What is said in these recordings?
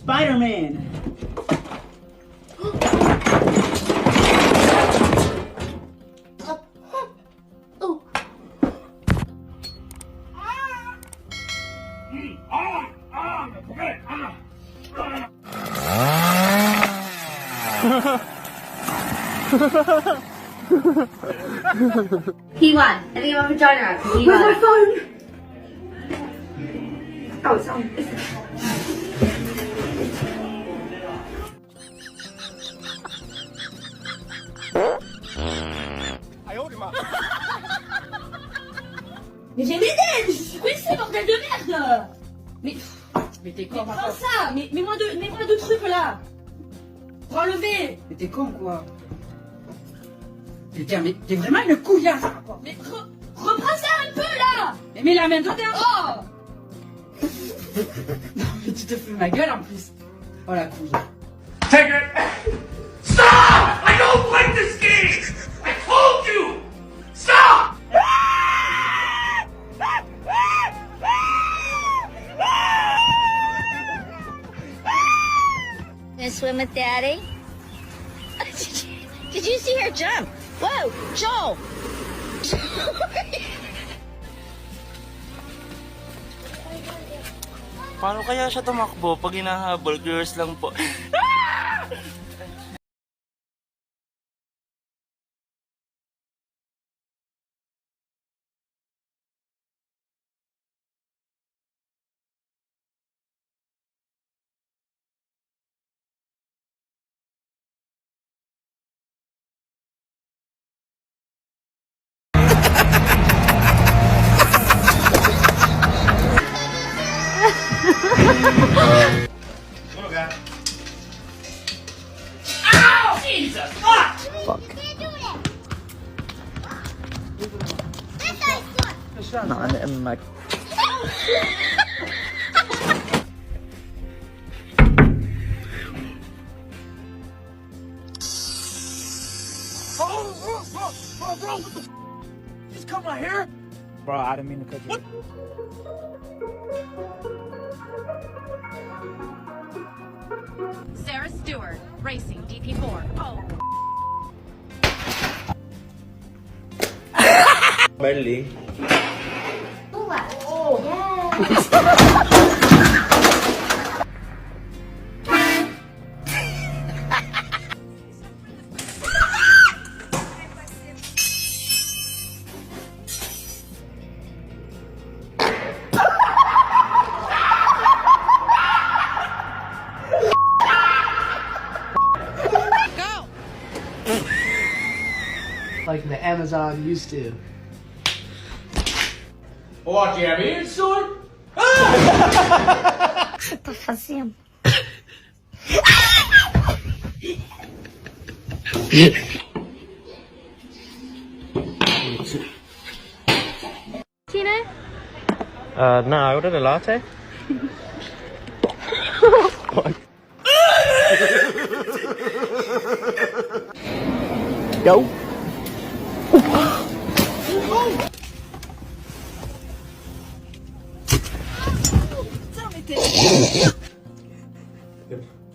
Spider-Man. He won. I think I'm a vagina. He won. Where's my phone? Oh, it's on. Mais j'ai des dents. Mais c'est bordel de merde. Mais t'es con. Prends ça. Mets-moi deux trucs là. Pour enlever. Mais t'es con quoi? Putain, mais t'es vraiment une couillasse quoi. Mais reprends ça un peu là. Mais mets la main dedans. Oh. Non mais tu te fous ma gueule en plus. Oh la couille. Take it! Stop! I don't like this game! I told you! Stop! Gonna swim with Daddy? Did you see her jump? Whoa, Joel! Paano kaya siya tumakbo pag hinahabol? Girls lang po. Ow! Jesus! Fuck! Bro, just cut my hair? Bro, I didn't mean to cut you. Sarah Stewart, racing DP4. Oh. Barely. Like the Amazon used to. What, you have an insult? O que você tá fazendo? Tina? No, I ordered a latte. Yo.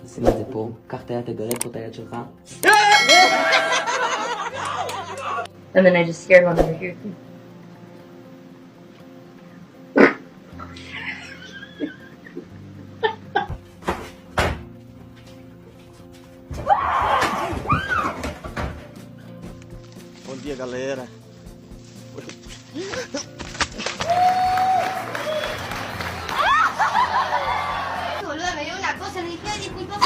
C'est les épaules. Carter tes golets pour ta chauffeur. And then I just scared one over here. Bom dia, galera. Boludo, me dio una cosa, le dije, disculpa.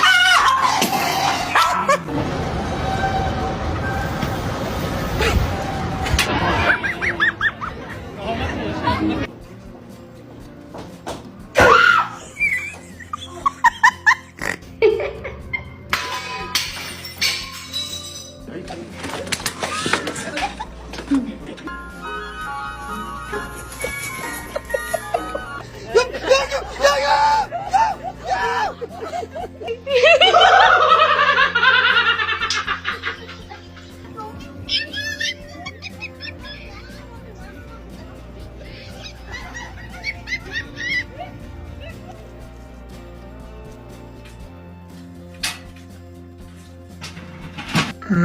Okay,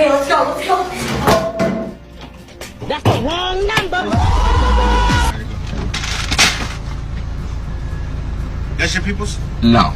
let's go, let's go. That's the wrong number. That's your people's? No.